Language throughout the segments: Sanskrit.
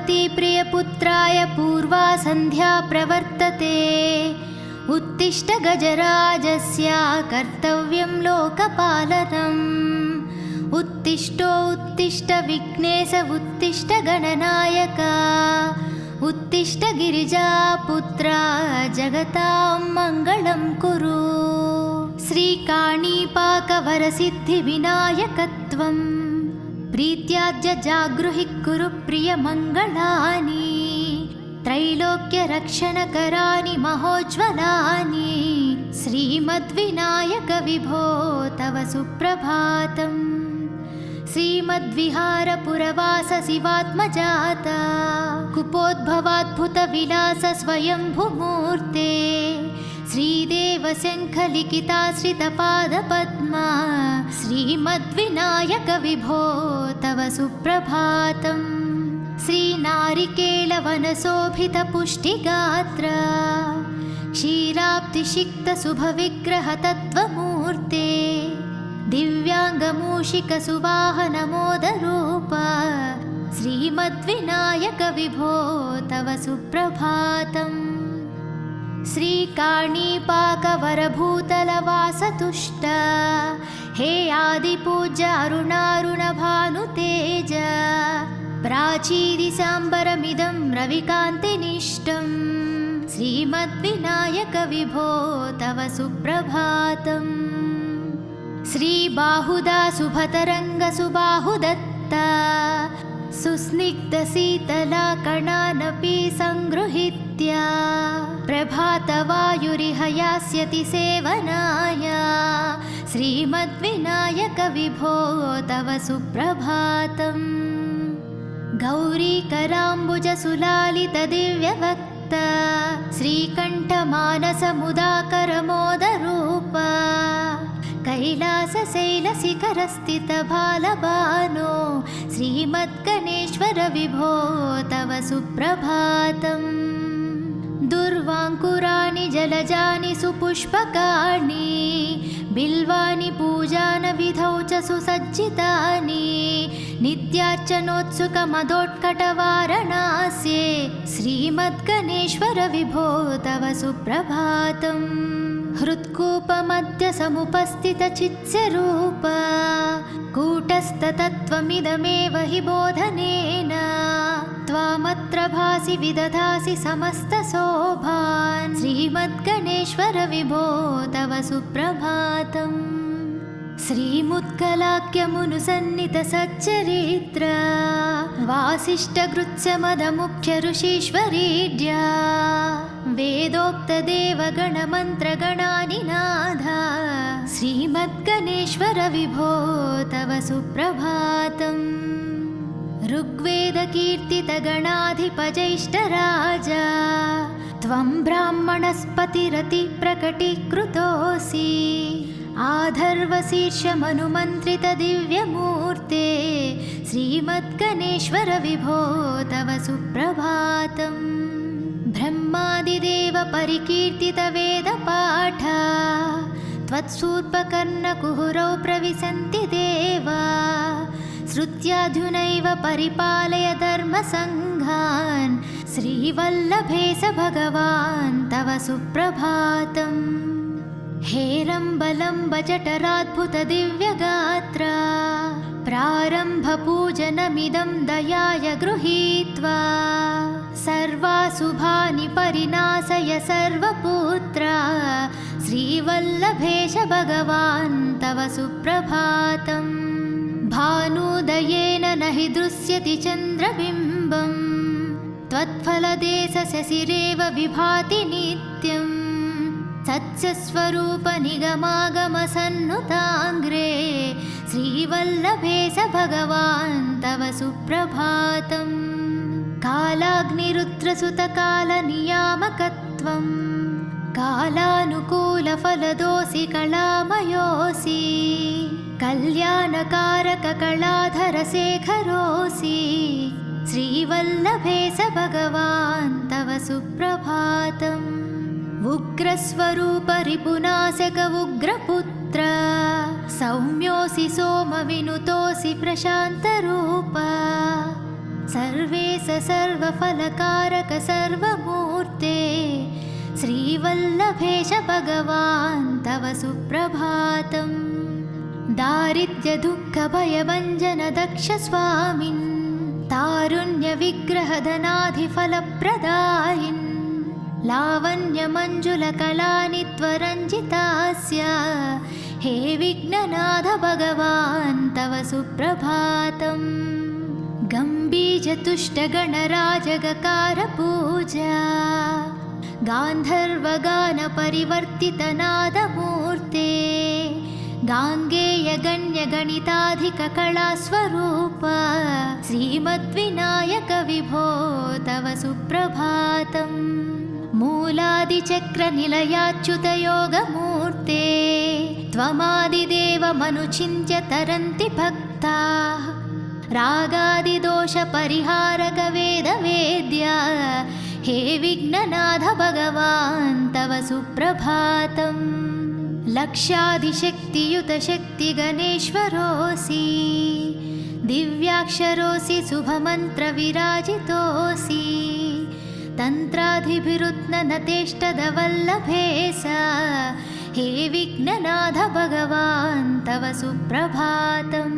पार्वती प्रियपुत्राय पूर्वा सन्ध्या प्रवर्तते। उत्तिष्ठ गजराजस्य कर्तव्यं लोकपालनम्। उत्तिष्ठो उत्तिष्ठ विघ्नेश उत्तिष्ठ गणनायक। उत्तिष्ठ गिरिजापुत्रा जगतां मङ्गलं कुरु। श्रीकाणीपाकवरसिद्धिविनायकत्वं प्रीत्याद्य जागृहि कुरु प्रियमङ्गलानि। त्रैलोक्यरक्षणकराणि महोज्ज्वलानि। श्रीमद्विनायक विभो तव सुप्रभातम्। श्रीमद्विहारपुरवास शिवात्मजाता कुपोद्भवाद्भुतविलास स्वयंभुमूर्ते। श्रीदेवशङ्खलिखिताश्रितपादपद्मा श्रीमद्विनायक विभो तव सुप्रभातम्। श्रीनारिकेलवनशोभितपुष्टिगात्र क्षीराब्धिसिक्तशुभविग्रहतत्त्वमूर्ते। दिव्याङ्गमूषिकसुवाहनमोदरूप श्रीमद्विनायक विभो तव सुप्रभातम्। श्रीकाणीपाकवरभूतलवासतुष्ट हे आदिपूज्य अरुणारुणभानुतेज। प्राचीदिशाम्बरमिदं रविकान्तिनिष्टं श्रीमद्विनायक विभो तव सुप्रभातम्। श्रीबाहुदा शुभतरङ्गसुबाहुदत्ता सुस्निग्धशीतलाकणानपि सङ्गृहीत्य प्रभातवायुरिह यास्यति सेवनाय श्रीमद्विनायक विभो तव सुप्रभातम्। गौरीकराम्बुजसुलालितदिव्यवक्त श्रीकण्ठमानसमुदाकरमोदरूप कैलासशैलशिखरस्थितबालबानो श्रीमद्गणेश्वर विभो तव सुप्रभातम्। दुर्वाङ्कुराणि जलजानि सुपुष्पकाणि बिल्वानि पूजानविधौ च सुसज्जितानि। नित्यार्चनोत्सुकमदोत्कटवारणास्ये श्रीमद्गणेश्वर विभो तव सुप्रभातम्। हृत्कूपमध्य समुपस्थितचित्स्वरूप कूटस्थतत्त्वमिदमेव हि बोधनेन। त्वामत्र भासि विदधासि समस्तशोभान् श्रीमद्गणेश्वर विभो तव सुप्रभातम्। श्रीमुत्कलाख्यमुनुसन्नितसच्चरित्र वासिष्ठगृत्समदमुख्यऋषीश्वरीड्या वेदोक्तदेवगणमन्त्रगणानिनाद श्रीमद्गणेश्वर विभो तव सुप्रभातम्। ऋग्वेदकीर्तितगणाधिपजैष्ठराजा त्वं ब्राह्मणस्पतिरतिप्रकटीकृतोऽसि। आधर्वशीर्षमनुमन्त्रितदिव्यमूर्ते श्रीमद्गणेश्वर विभो तव सुप्रभातम्। ब्रह्मादिदेव परिकीर्तितवेदपाठ त्वत्सूर्पकर्णकुहरौ प्रविशन्ति देवा। श्रुत्याधुनैव परिपालय धर्मसङ्घान् श्रीवल्लभेश भगवान् तव सुप्रभातम्। हेरम्बलम्बजठराद्भुतदिव्यगात्र प्रारम्भपूजनमिदं दयाय गृहीत्वा सर्वाशुभानि परिनाशय सर्वपुत्र श्रीवल्लभेश भगवान् तव सुप्रभातम्। भानुदयेन न हि दृश्यति चन्द्रबिम्बं त्वत्फलदेशशशिरेव विभाति नित्यम्। सत्स्वरूप निगमागमसन्नुताङ्ग्रे श्रीवल्लभेश भगवान् तव सुप्रभातम्। कालाग्निरुद्रसुतकालनियामकत्वं कालानुकूलफलदोषि कलामयोऽसि। कल्याणकारककलाधरशेखरोऽसि श्रीवल्लभेश भगवान् तव सुप्रभातम्। उग्रस्वरूप रिपुनाशक उग्रपुत्र सौम्योऽसि सोमविनुतोऽसि प्रशान्तरूप सर्वेश सर्वफलकारक सर्वमूर्ते श्रीवल्लभेश भगवान् तव सुप्रभातम्। दारिद्र्यदुःखभयभञ्जन दक्ष स्वामिन् तारुण्यविग्रहधनाधिफलप्रदायिन् लावण्यमञ्जुलकलानि त्वरञ्जितास्य हे विघ्ननाथ भगवान् तव सुप्रभातम्। गम्भीरतुष्टगणराजगकारपूजा गान्धर्वगानपरिवर्तितनादमूर्ते गाङ्गेयगण्यगणिताधिककलास्वरूप श्रीमद्विनायक विभो तव सुप्रभातम्। मूलादिचक्रनिलयाच्युतयोगमूर्ते त्वमादिदेवमनुचिन्त्य तरन्ति भक्ताः रागादिदोषपरिहारक वेदवेद्या हे विघ्ननाथ भगवान् तव सुप्रभातम्। लक्षादिशक्तियुत शक्तिगणेश्वरोऽसि दिव्याक्षरोऽसि शुभमन्त्रविराजितोऽसि तन्त्राधिभिरुत्ननतेष्टदवल्लभेश हे विघ्ननाथ भगवान् तव सुप्रभातम्।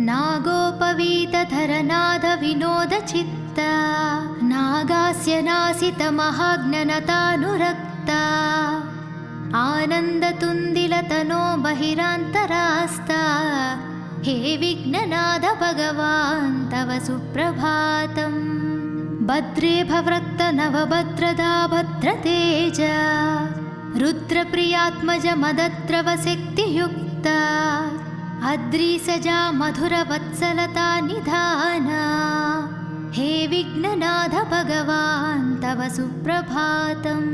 नागोपवीतधरनाद विनोदचित्ता नागास्य नासितमहाज्ञनतानुरक्ता आनन्दतुन्दिलतनो बहिरान्तरास्ता हे विघ्ननाथ भगवान् तव सुप्रभातम्। भद्रे भवृक्त नवभद्रदा भद्रतेज रुद्रप्रियात्मज मदद्रवशक्तियुक्ता अद्रिसजा मधुरवत्सलता निधाना हे विघ्ननाथ भगवान् तव सुप्रभातम्।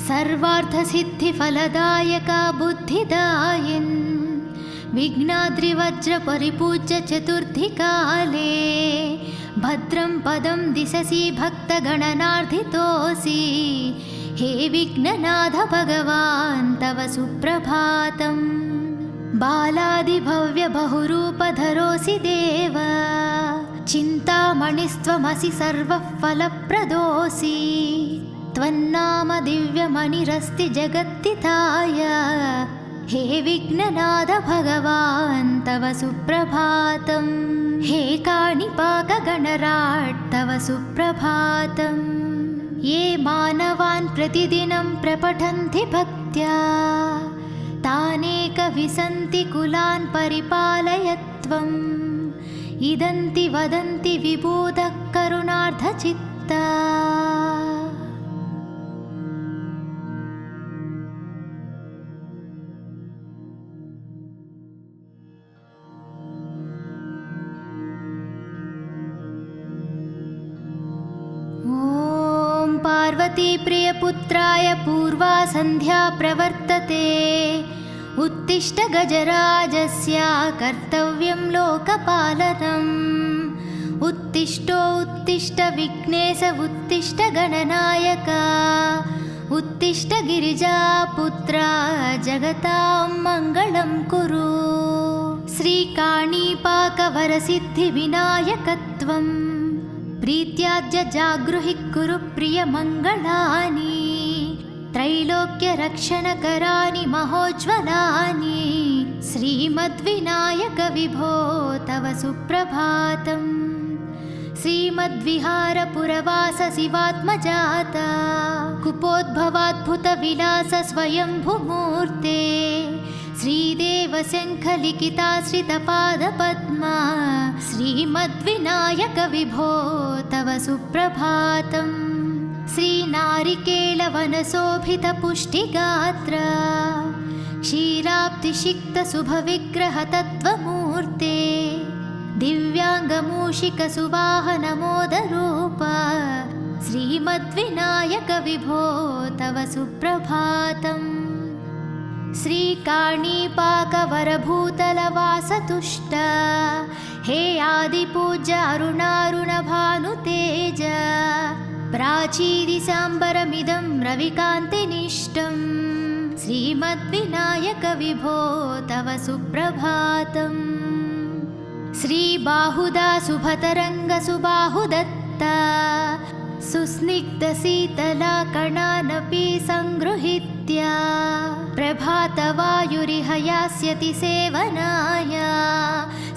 सर्वार्थसिद्धिफलदायका बुद्धिदायिन् विघ्नाद्रिवज्रपरिपूज्य चतुर्थिकाले भद्रं पदं दिशसि भक्तगणनार्धितोऽसि हे विघ्ननाथ भगवान् तव सुप्रभातम्। बालादिभव्यबहुरूपधरोऽसि देव चिन्तामणिस्त्वमसि सर्वः फलप्रदोऽसि त्वन्नाम दिव्यमणिरस्ति जगत्तिताय हे विघ्ननाथ भगवान् तव सुप्रभातम्। हे काणिपाकगणराट् तव सुप्रभातम्। ये मानवान् प्रतिदिनं प्रपठन्ति भक्त्या तानेकविसन्ति कुलान् परिपालय त्वम् इदन्ति वदन्ति विबोधः करुणार्धचित्ता। ॐ पार्वती प्रियपुत्राय पूर्वा संध्या प्रवर्तते उत्तिष्ठ गजराजस्य कर्तव्यं लोकपालनम्। उत्तिष्ठो उत्तिष्ठ विघ्नेश उत्तिष्ठ गणनायक उत्तिष्ठ गिरिजापुत्रा जगतां मङ्गलं कुरु। श्रीकाणीपाकवरसिद्धिविनायकत्वं प्रीत्याद्य जागृहि कुरु प्रियमङ्गलानि त्रैलोक्यरक्षणकराणि महोज्ज्वलानि श्रीमद्विनायक विभो तव सुप्रभातम्। श्रीमद्विहारपुरवास शिवात्मजाता कुपोद्भवाद्भुतविलास स्वयंभुमूर्ते श्रीदेवशङ्खलिखिताश्रितपादपद्मा श्रीमद्विनायक विभो तव सुप्रभातम्। श्रीनारिकेलवनशोभितपुष्टिगात्र क्षीराब्धिषिक्तशुभविग्रहतत्त्वमूर्ते दिव्याङ्गमूषिकसुवाहनमोदरूप श्रीमद्विनायक विभो तव सुप्रभातम्। श्रीकाणीपाकवरभूतलवासतुष्ट हे आदिपूज्य अरुणारुणभानुतेज प्राचीदिशाम्बरमिदं रविकान्तिनिष्टं श्रीमद्विनायक विभो तव सुप्रभातम्। श्रीबाहुदा सुभतरङ्गसुबाहुदत्ता सुस्निग्धशीतला कणानपि सङ्गृहीत्य प्रभातवायुरिह यास्यति सेवनाय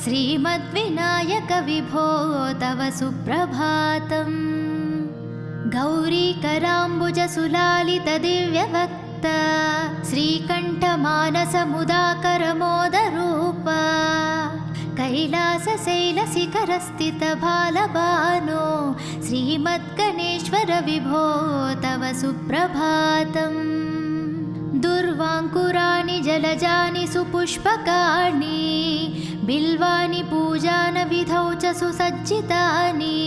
श्रीमद्विनायक विभो तव सुप्रभातम्। गौरीकराम्बुजसुलालितदिव्यवक्त श्रीकण्ठमानसमुदाकरमोदरूप कैलासशैलशिखरस्थितबालबानो श्रीमद्गणेश्वर विभो तव सुप्रभातम्। दुर्वाङ्कुराणि जलजानि सुपुष्पकाणि बिल्वानि पूजानविधौ च सुसज्जितानि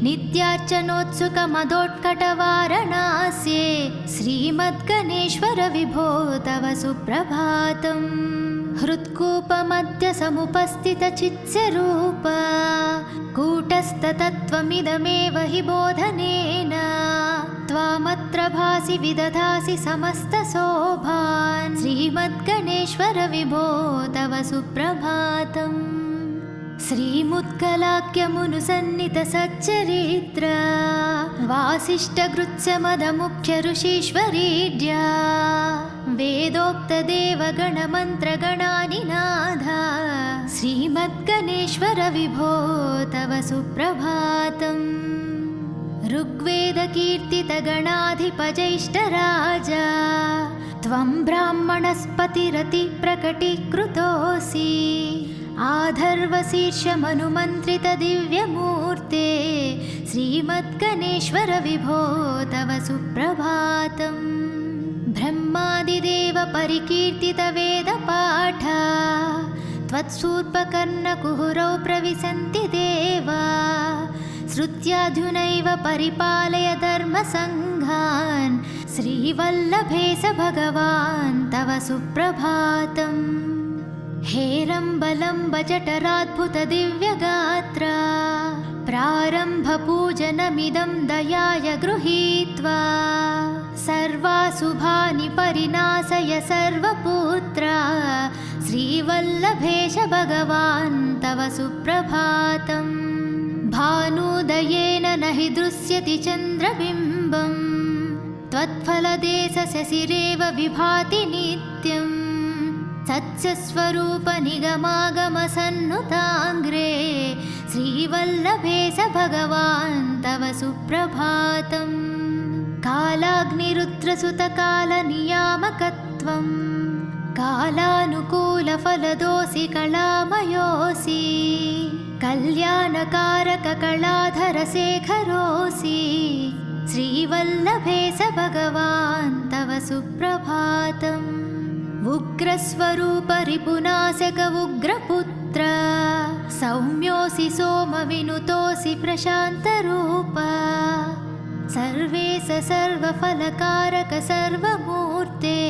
नित्यार्चनोत्सुकमदोत्कटवारणास्ये श्रीमद्गणेश्वर विभो तव सुप्रभातम्। हृत्कूपमध्य समुपस्थितचित्स्वरूप कूटस्थतत्त्वमिदमेव हि बोधनेन त्वामत्र भासि विदधासि समस्तशोभान् श्रीमद्गणेश्वर विभो तव सुप्रभातम्। श्रीमुत्कलाख्यमुनुसन्नितसच्चरित्र वासिष्ठगृत्समदमुख्य ऋषीश्वरीड्या वेदोक्तदेवगणमन्त्रगणानिनाद श्रीमद्गणेश्वर विभो तव सुप्रभातम्। ऋग्वेदकीर्तितगणाधिपजैष्ठराजा त्वं ब्राह्मणस्पतिरतिप्रकटीकृतोऽसि आधर्वशीर्षमनुमन्त्रितदिव्यमूर्ते श्रीमद्गणेश्वर विभो तव सुप्रभातम्। ब्रह्मादिदेव परिकीर्तितवेदपाठ त्वत्सूर्पकर्णकुहरौ प्रविशन्ति देवा श्रुत्याधुनैव परिपालय धर्मसङ्घान् श्रीवल्लभेश भगवान् तव सुप्रभातम्। हेरम्बलम्ब जठराद्भुतदिव्यगात्र प्रारम्भपूजनमिदं दयाय गृहीत्वा सर्वाशुभानि परिनाशय सर्वपुत्र श्रीवल्लभेश भगवान् तव सुप्रभातम्। भानुदयेन न हि दृश्यति चन्द्रबिम्बम् त्वत्फलदेशशशिरेव विभाति नित्यम् सत्स्वरूपनिगमागमसन्नुताङ्ग्रे श्रीवल्लभेश भगवान् तव सुप्रभातम्। कालाग्निरुद्रसुतकालनियामकत्वम् कालानुकूलफलदोऽसि कलामयोऽसि कल्याणकारककलाधरशेखरोऽसि श्रीवल्लभेश भगवान् तव सुप्रभातम्। उग्रस्वरूप रिपुनाशक उग्रपुत्र सौम्योऽसि सोमविनुतोऽसि प्रशान्तरूप सर्वेश सर्वफलकारक सर्वमूर्ते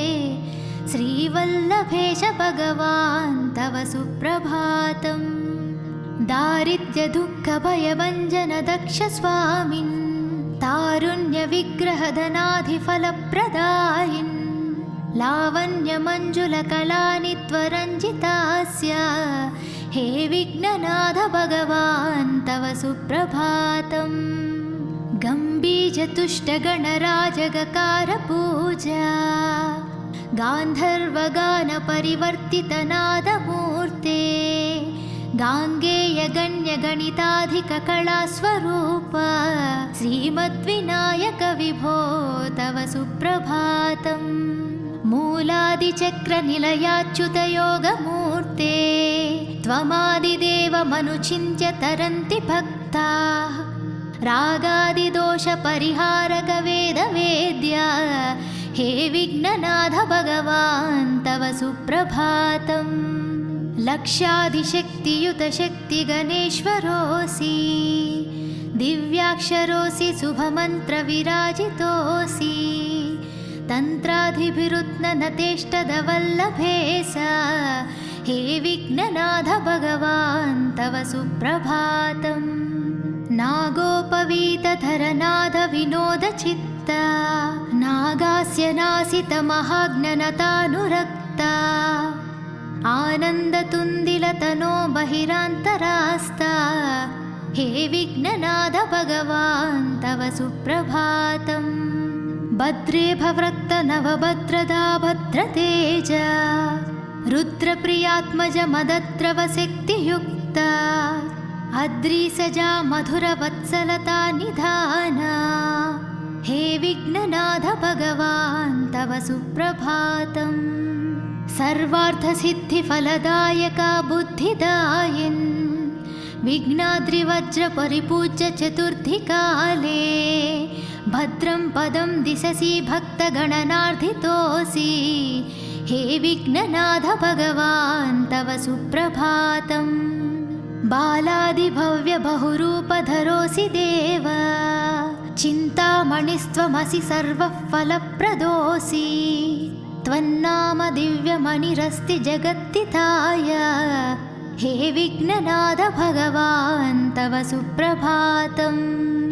श्रीवल्लभेश भगवान् तव सुप्रभातम्। दारिद्र्यदुःखभयभञ्जन दक्ष स्वामिन् तारुण्यविग्रहधनाधिफलप्रदायिन् लावण्यमञ्जुलकलानि त्वरञ्जितास्य हे विघ्ननाथ भगवान् तव सुप्रभातम्। गम्भीरतुष्टगणराजगकारपूजा गान्धर्वगानपरिवर्तितनादमूर्ते गाङ्गेयगण्यगणिताधिककलास्वरूप श्रीमद्विनायक विभो तव सुप्रभातम्। मूलादिचक्रनिलयाच्युतयोगमूर्ते त्वमादिदेवमनुचिन्त्य तरन्ति भक्ताः रागादिदोषपरिहारक वेदवेद्या हे विघ्ननाथ भगवान् तव सुप्रभातम्। लक्षादिशक्तियुत शक्तिगणेश्वरोऽसि दिव्याक्षरोऽसि शुभमन्त्रविराजितोऽसि तन्त्राधिभिरुत्ननतेष्टदवल्लभेश हे विघ्ननाथ भगवान् तव सुप्रभातम्। नागोपवीतधरनाद विनोदचित्त नागास्य नासितमहाज्ञनतानुरक्ता आनन्दतुन्दिल निखिलतनो बहिरान्तरास्ता हे विघ्ननाथ भगवान् तव सुप्रभातम् भद्रे भवृक्त नवभद्रदा भद्रतेज रुद्रप्रियात्मज मदद्रव शक्तियुक्ता अद्रिसजा मधुरवत्सलता निधाना हे विघ्ननाथ भगवान् तव सुप्रभातम् सर्वार्थसिद्धिफलदायका बुद्धिदायिन् विघ्नाद्रिवज्र परिपूज्य चतुर्थीकाले भद्रं पदं दिशसि भक्तगणनार्थितोऽसि हे विघ्ननाथ भगवान् तव सुप्रभातम् बालादिभव्य बहुरूपधरोऽसि देव चिन्तामणिस्त्वमसि सर्वः फलप्रदोऽसि त्वन्नाम दिव्यमणिरस्ति जगत्तिताय हे विघ्ननाथ भगवान् तव सुप्रभातम्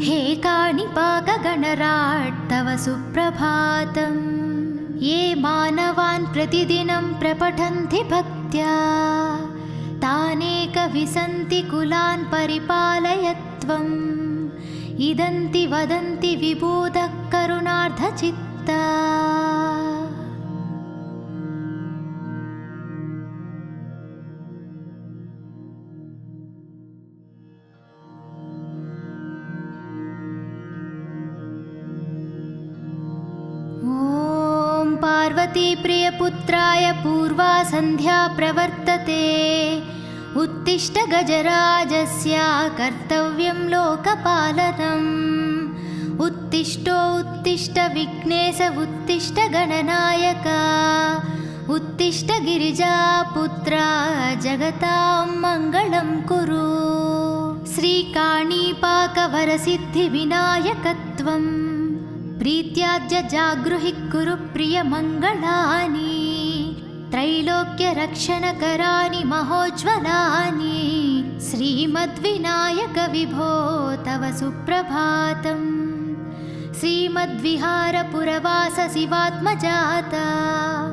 हे काणिपाकगणराट् तव सुप्रभातम् ये मानवान् प्रतिदिनं प्रपठन्ति भक्त्या तानेकविसन्ति कुलान् परिपालय त्वम् इदन्ति वदन्ति विबुधः करुणार्धचित्ता ॐ पार्वती प्रियपुत्राय पूर्वा सन्ध्या प्रवर्तते उत्तिष्ठ गजराजस्य कर्तव्यं लोकपालनम् उत्तिष्ठो उत्तिष्ठ विघ्नेश उत्तिष्ठ गणनायक उत्तिष्ठ गिरिजापुत्रा जगतां मङ्गलं कुरु श्रीकाणीपाकवरसिद्धिविनायकत्वं प्रीत्याद्य जागृहि कुरु प्रियमङ्गलानि त्रैलोक्यरक्षणकराणि महोज्ज्वलानि श्रीमद्विनायक विभो तव सुप्रभातम् श्रीमद्विहारपुरवास शिवात्मजाता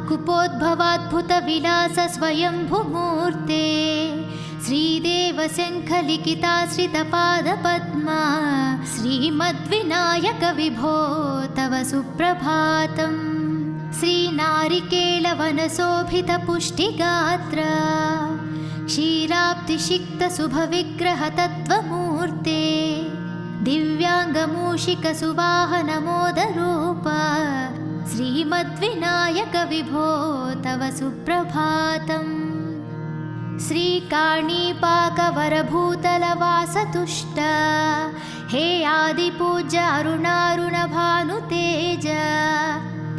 कुपोद्भवाद्भुतविलास स्वयंभुमूर्ते श्रीदेवशङ्खलिखिताश्रितपादपद्मा श्रीमद्विनायक विभो तव सुप्रभातम् श्रीनारिकेलवनशोभितपुष्टिगात्र क्षीराब्धिषिक्तशुभविग्रहतत्त्वमूर्ते दिव्याङ्गमूषिकसुवाहनमोदरूप श्रीमद्विनायक विभो तव सुप्रभातम् श्रीकाणीपाकवरभूतलवासतुष्ट हे आदिपूज्य अरुणारुणभानुतेज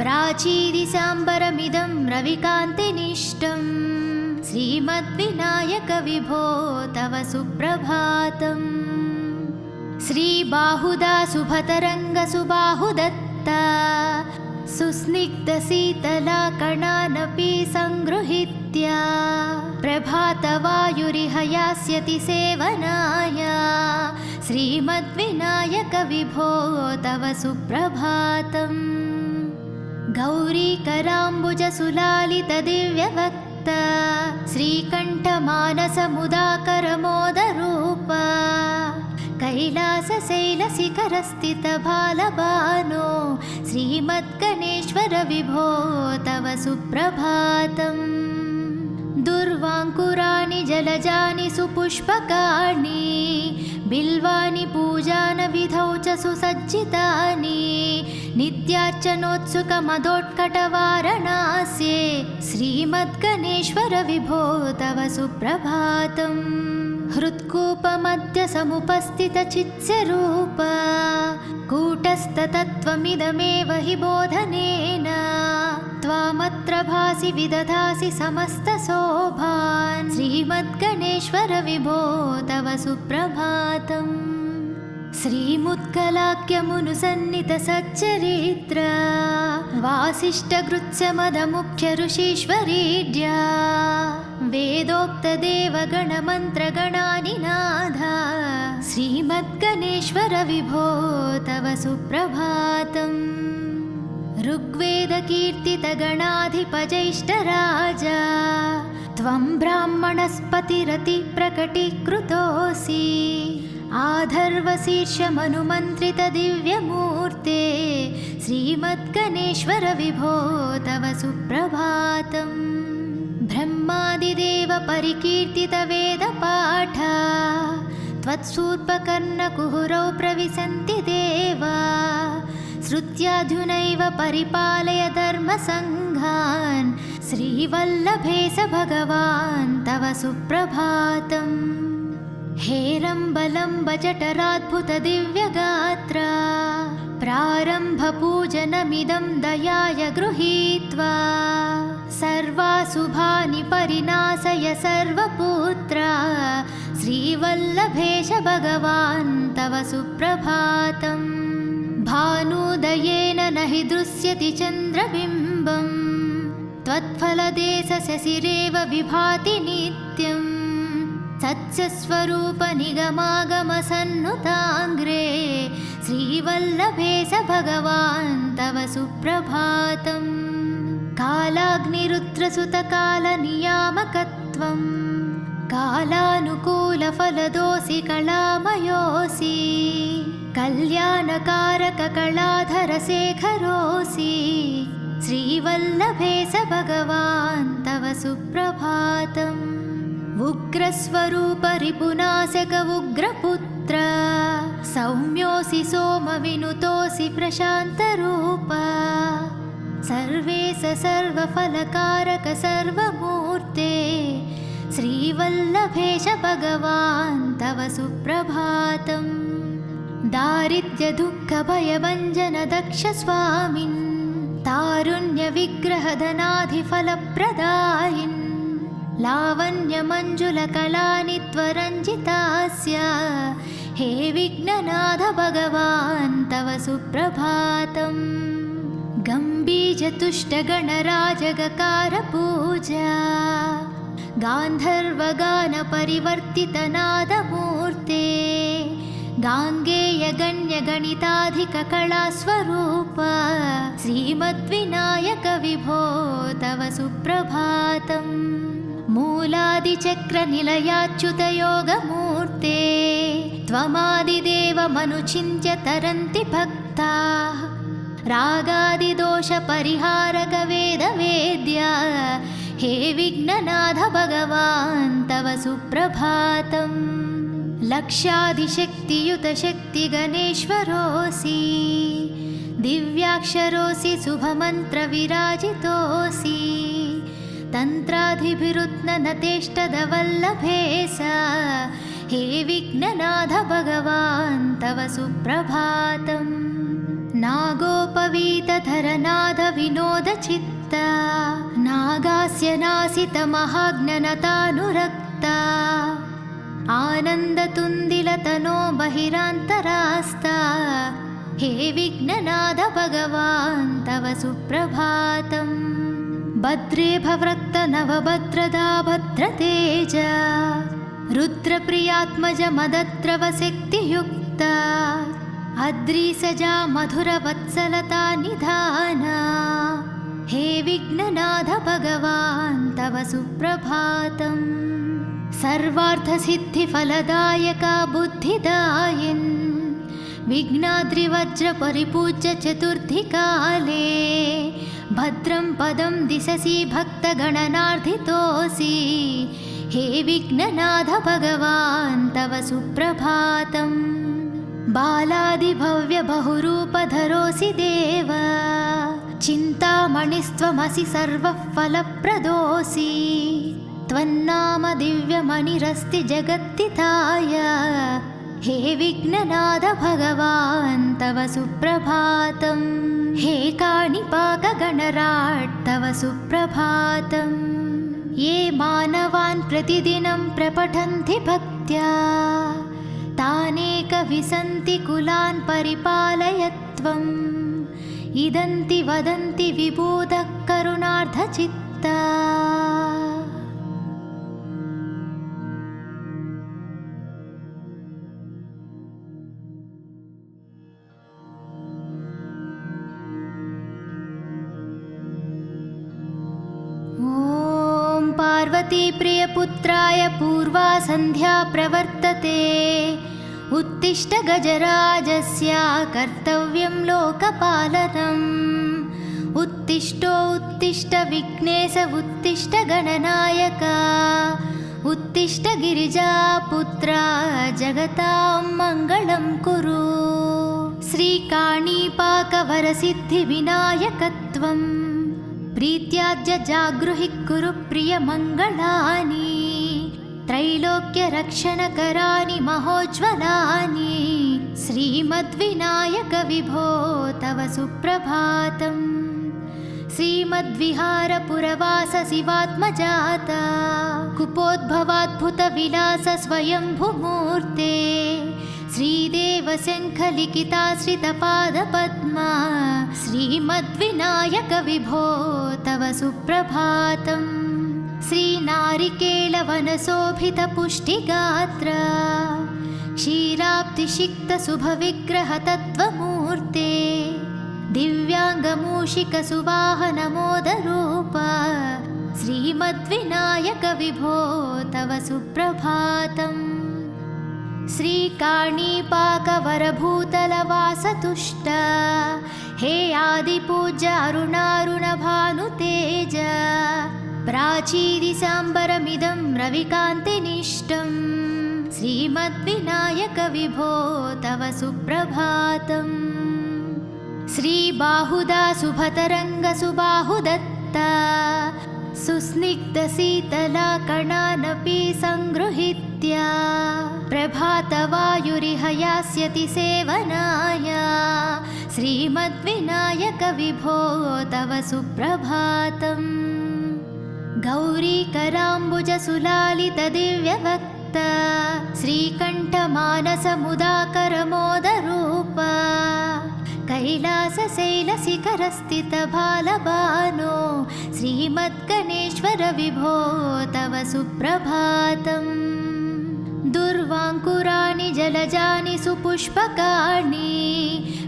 प्राचीदिसाम्बरमिदं रविकान्तिनिष्टं श्रीमद्विनायक विभो तव सुप्रभातम् श्रीबाहुदा शुभतरङ्गसुबाहुदत्ता सुस्निग्धशीतला कणानपि सङ्गृहीत्य प्रभातवायुरिह यास्यति सेवनाय श्रीमद्विनायक विभो तव सुप्रभातम् गौरीकराम्बुजसुलालितदिव्यवक्त श्रीकण्ठमानसमुदाकरमोदरूप कैलासशैलशिखरस्थितबालबानो श्रीमद्गणेश्वर विभो तव सुप्रभातम् दुर्वाङ्कुराणि जलजानि सुपुष्पकाणि बिल्वानि पूजानविधौ च सुसज्जितानि नित्यार्चनोत्सुकमदोत्कटवारणास्ये श्रीमद्गणेश्वर विभो तव सुप्रभातम् हृत्कूपमध्य समुपस्थितचित्स्वरूप कूटस्थतत्त्वमिदमेव हि बोधनेन त्वामत्र भासि विदधासि समस्तशोभान् श्रीमद्गणेश्वर विभो तव सुप्रभातम् श्रीमुत्कलाख्यमुनुसन्नितसच्चरित्र वासिष्ठगृत्स्यमदमुख्य ऋषीश्वरीड्या वेदोक्तदेवगणमन्त्रगणानिनाद श्रीमद्गणेश्वर विभो तव सुप्रभातम् ऋग्वेदकीर्तितगणाधिपजैष्ठराजा त्वं ब्राह्मणस्पतिरति प्रकटीकृतोऽसि आधर्वशीर्षमनुमन्त्रितदिव्यमूर्ते श्रीमद्गणेश्वर विभो तव सुप्रभातम् ब्रह्मादिदेव परिकीर्तितवेदपाठा त्वत्सूर्पकर्णकुहुरौ प्रविशन्ति देवा श्रुत्याधुनैव परिपालय धर्मसङ्घान् श्रीवल्लभेश भगवान् तव सुप्रभातम् हेरम्बलम्ब जठराद्भुतदिव्यगात्रा प्रारम्भपूजनमिदं दयाय गृहीत्वा सर्वाशुभानि परिनाशय सर्वपुत्रा श्रीवल्लभेश भगवान् तव सुप्रभातम् भानुदयेन न हि दृश्यति चन्द्रबिम्बम् त्वत्फलदेशशशिरेव विभाति नित्यम् सत्स्वरूपनिगमागमसन्नुताङ्ग्रे श्रीवल्लभेश भगवान् तव सुप्रभातम् कालाग्निरुद्रसुतकालनियामकत्वम् कालानुकूलफलदोऽसि कलामयोऽसि कल्याणकारककलाधरशेखरोऽसि श्रीवल्लभेश भगवान् तव सुप्रभातम् उग्रस्वरूपरिपुनाशक उग्रपुत्र सौम्योऽसि सोमविनुतोऽसि प्रशान्तरूप सर्वेश सर्वफलकारक सर्वमूर्ते श्रीवल्लभेश भगवान् तव सुप्रभातम् दारिद्र्यदुःखभयभञ्जन दक्ष स्वामिन् तारुण्यविग्रहधनाधिफलप्रदायिन् लावण्यमञ्जुलकलानि त्वरञ्जितास्य हे विघ्ननाथ भगवान् तव सुप्रभातम् गम्भीरतुष्टगणराजगकारपूजा गान्धर्वगानपरिवर्तितनादमूर्ते गाङ्गेयगण्यगणिताधिककलास्वरूप श्रीमद्विनायक विभो तव सुप्रभातम् मूलादिचक्रनिलयाच्युतयोगमूर्ते त्वमादिदेवमनुचिन्त्य तरन्ति भक्ताः रागादिदोषपरिहारक वेदवेद्या हे विघ्ननाथ भगवान् तव सुप्रभातम् लक्षादिशक्तियुतशक्तिगणेश्वरोऽसि दिव्याक्षरोऽसि शुभमन्त्रविराजितोऽसि तन्त्राधिभिरुत्ननतेष्टदवल्लभेश हे विघ्ननाथ भगवान् तव सुप्रभातम् नागोपवीतधरनाद विनोदचित्ता नागास्य नासितमहाज्ञनतानुरक्ता आनन्दतुन्दिलतनो बहिरान्तरास्ता हे विघ्ननाथ भगवान् तव सुप्रभातम् भद्रे भवृक्त नवभद्रदा भद्रतेज रुद्रप्रियात्मज मदद्रवशक्तियुक्ता अद्रीसजा मधुरवत्सलता निधाना हे विघ्ननाथ भगवान् तव सुप्रभातम् सर्वार्थसिद्धिफलदायका बुद्धिदायिन् विघ्नाद्रिवज्रपरिपूज्य चतुर्थिकाले भद्रं पदं दिशसि भक्तगणनार्थितोऽसि हे विघ्ननाथ भगवान् तव सुप्रभातम् बालादिभव्यबहुरूपधरोऽसि देव चिन्तामणिस्त्वमसि सर्वः फलप्रदोऽसि त्वन्नाम दिव्यमणिरस्ति जगत्तिताय हे विघ्ननाथ भगवान् तव सुप्रभातम् हे काणिपाकगणराट् तव सुप्रभातम् ये मानवान् प्रतिदिनं प्रपठन्ति भक्त्या तानेकविसन्ति कुलान् परिपालय त्वम् इदन्ति वदन्ति विबोधः करुणार्धचित्ता पार्वती प्रियपुत्राय पूर्वा सन्ध्या प्रवर्तते। उत्तिष्ठ गजराजस्य कर्तव्यं लोकपालनम्। उत्तिष्ठ विघ्नेश उत्तिष्ठ गणनायक। उत्तिष्ठ गिरिजापुत्रा जगतां मङ्गलं कुरु। श्रीकाणीपाकवरसिद्धिविनायकत्वं प्रीत्याद्य जागृहि कुरु प्रियमङ्गलानि। त्रैलोक्यरक्षणकराणि महोज्ज्वलानि। श्रीमद्विनायक विभो तव सुप्रभातम्। श्रीमद्विहारपुरवास शिवात्मजाता कुपोद्भवाद्भुतविलास स्वयंभुमूर्ते। श्रीदेवशङ्खलिखिताश्रितपादपद्मा श्रीमद्विनायक विभो तव सुप्रभातम्। श्रीनारिकेलवनशोभितपुष्टिगात्र क्षीराब्धिषिक्तशुभविग्रहतत्त्वमूर्ते। दिव्याङ्गमूषिकसुवाहनमोदरूप श्रीमद्विनायक विभो तव सुप्रभातम्। श्रीकाणीपाकवरभूतलवासतुष्ट हे आदिपूज्य अरुणारुणभानुतेज। प्राचीदिसाम्बरमिदं रविकान्तिनिष्टम्। श्रीमद्विनायक विभो तव सुप्रभातम्। श्रीबाहुदा शुभतरङ्गसुबाहुदत्ता सुस्निग्धशीतलाकणानपि सङ्गृहीत्य प्रभातवायुरिह यास्यति सेवनाय। श्रीमद्विनायक विभो तव सुप्रभातम्। गौरीकराम्बुजसुलालितदिव्यवक्त श्रीकण्ठमानसमुदाकरमोदरूप कैलासशैलशिखरस्थितबालबानो श्रीमद्गणेश्वर विभो तव सुप्रभातम्। दुर्वाङ्कुराणि जलजानि सुपुष्पकाणि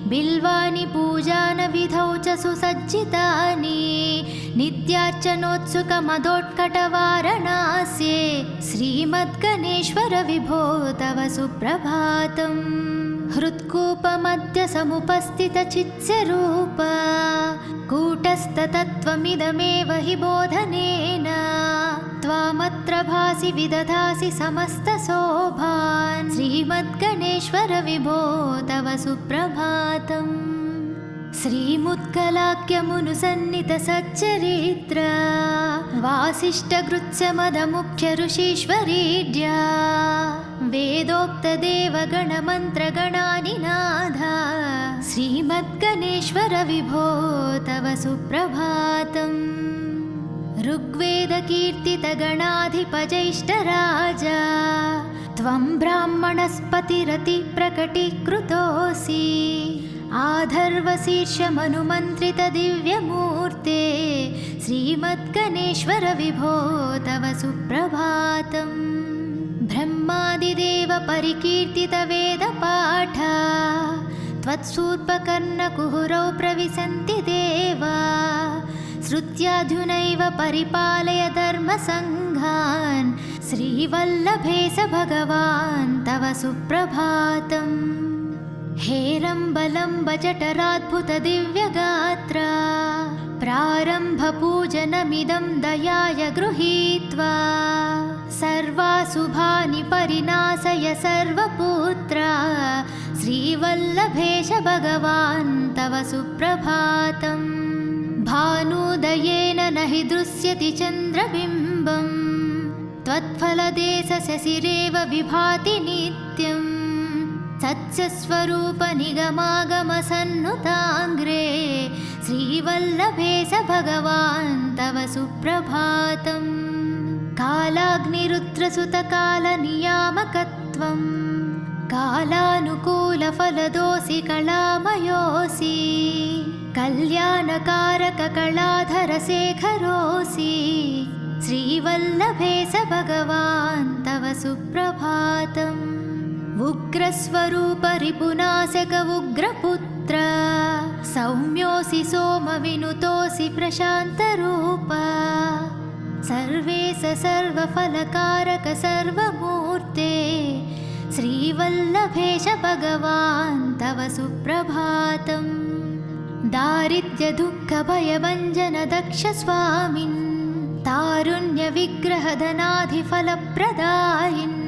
बिल्वानि पूजानविधौ च सुसज्जितानि। नित्यार्चनोत्सुकमदोत्कटवारणास्ये श्रीमद्गणेश्वर विभो तव सुप्रभातम्। हृत्कूपमध्य समुपस्थितचित्स्वरूप कूटस्थतत्त्वमिदमेव हि बोधनेन। त्वामत्र भासि विदधासि समस्तशोभान्। श्रीमद्गणेश्वर विभो तव सुप्रभातम्। श्रीमुत्कलाख्यमुनुसन्नितसच्चरित्र वासिष्ठगृत्समदमुख्य ऋषीश्वरीड्या वेदोक्तदेवगणमन्त्रगणानिनाद। श्रीमद्गणेश्वर विभो तव सुप्रभातम्। ऋग्वेदकीर्तितगणाधिपजैष्ठराजा त्वं ब्राह्मणस्पतिरतिप्रकटीकृतोऽसि। आधर्वशीर्षमनुमन्त्रितदिव्यमूर्ते श्रीमद्गणेश्वर विभो तव सुप्रभातम्। ब्रह्मादिदेव परिकीर्तितवेदपाठ त्वत्सूर्पकर्णकुहरौ प्रविशन्ति देवा। श्रुत्याधुनैव परिपालय धर्मसङ्घान्। श्रीवल्लभेश भगवान् तव सुप्रभातम्। हेरम्बलम्ब जठराद्भुतदिव्यगात्र प्रारम्भपूजनमिदं दयाय गृहीत्वा। सर्वाशुभानि परिनाशय सर्वपुत्र श्रीवल्लभेश भगवान् तव सुप्रभातम्। भानुदयेन न हि दृश्यति चन्द्रबिम्बम्। त्वत्फलदेशशशिरेव विभाति नित्यम्। सत्स्वरूप निगमागमसन्नुताङ्ग्रे श्रीवल्लभेश भगवान् तव सुप्रभातम्। कालाग्निरुद्रसुतकालनियामकत्वं कालानुकूलफलदोऽसि कलामयोऽसि। कल्याणकारककलाधरशेखरोऽसि श्रीवल्लभेश भगवान् तव सुप्रभातम्। उग्रस्वरूप रिपुनाशक उग्रपुत्र सौम्योऽसि सोमविनुतोऽसि प्रशान्तरूप। सर्वेश सर्वफलकारक सर्वमूर्ते श्रीवल्लभेश भगवान् तव सुप्रभातम्। दारिद्र्यदुःखभयभञ्जन दक्ष स्वामिन् तारुण्यविग्रहधनाधिफलप्रदायिन्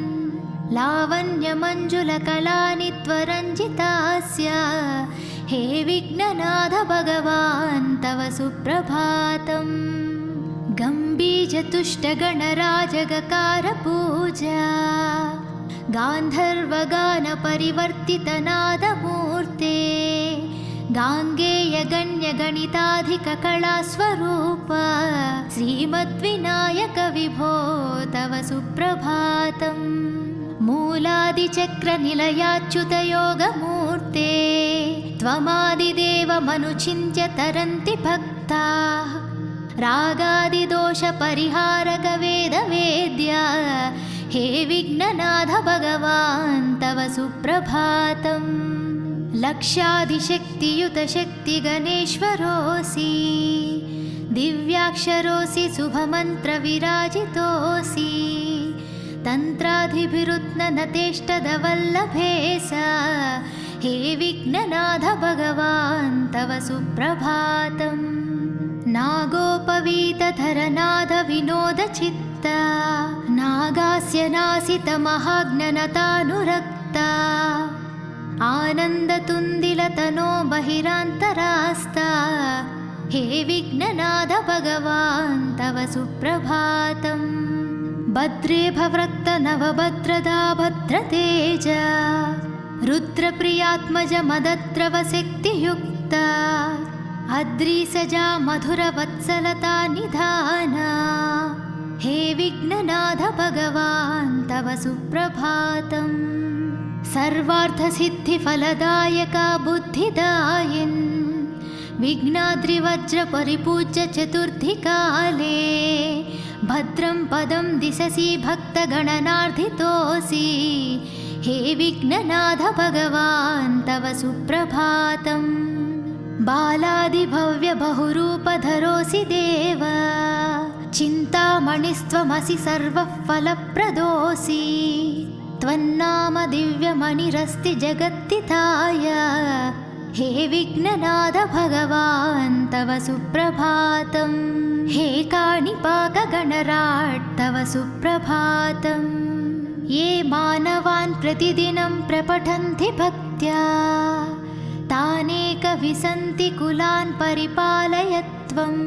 लावण्यमञ्जुलकलानि त्वरञ्जितास्य हे विघ्ननाथ भगवान् तव सुप्रभातम्। गम्भीरतुष्टगणराजगकारपूजा गान्धर्वगानपरिवर्तितनादमूर्ते गाङ्गेयगण्यगणिताधिककलास्वरूप श्रीमद्विनायक विभो तव सुप्रभातम्। मूलादिचक्रनिलयाच्युतयोगमूर्ते त्वमादिदेवमनुचिन्त्य तरन्ति भक्ताः रागादिदोषपरिहारक वेदवेद्य हे विघ्ननाथ भगवान् तव सुप्रभातम्। लक्षाधिशक्तियुतशक्तिगणेश्वरोऽसि दिव्याक्षरोऽसि शुभमन्त्रविराजितोऽसि तन्त्राधिभिरुत्ननतेष्टदवल्लभेश हे विघ्ननाथ भगवान् तव सुप्रभातम्। नागोपवीतधरनाद विनोदचित्ता नागास्य नासितमहाज्ञनतानुरक्ता आनन्दतुन्दिलतनो बहिरान्तरास्ता हे विघ्ननाथ भगवान् तव सुप्रभातम्। भद्रे भवृक्त नवभद्रदा भद्रतेज रुद्रप्रियात्मज मदद्रवशक्तियुक्ता अद्रिसजा मधुरवत्सलता निधाना हे विघ्ननाथ भगवान् तव सुप्रभातम्। सर्वार्थसिद्धिफलदायका बुद्धिदायिन् विघ्नाद्रिवज्रपरिपूज्य चतुर्थीकाले भद्रं पदं दिशसि भक्तगणनार्धितोऽसि हे विघ्ननाथ भगवान् तव सुप्रभातम्। बालादिभव्यबहुरूपधरोऽसि देव चिन्तामणिस्त्वमसि सर्वः फलप्रदोऽसि त्वन्नाम दिव्यमणिरस्ति जगत्तिताय हे विघ्ननाथ भगवान् तव सुप्रभातम्। हे काणिपाकगणराट् तव सुप्रभातम्। ये मानवान् प्रतिदिनं प्रपठन्ति भक्त्या तानेकविसन्ति कुलान् परिपालय त्वम्।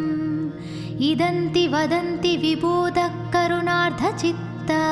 इदन्ति वदन्ति विबोधः करुणार्धचित्ता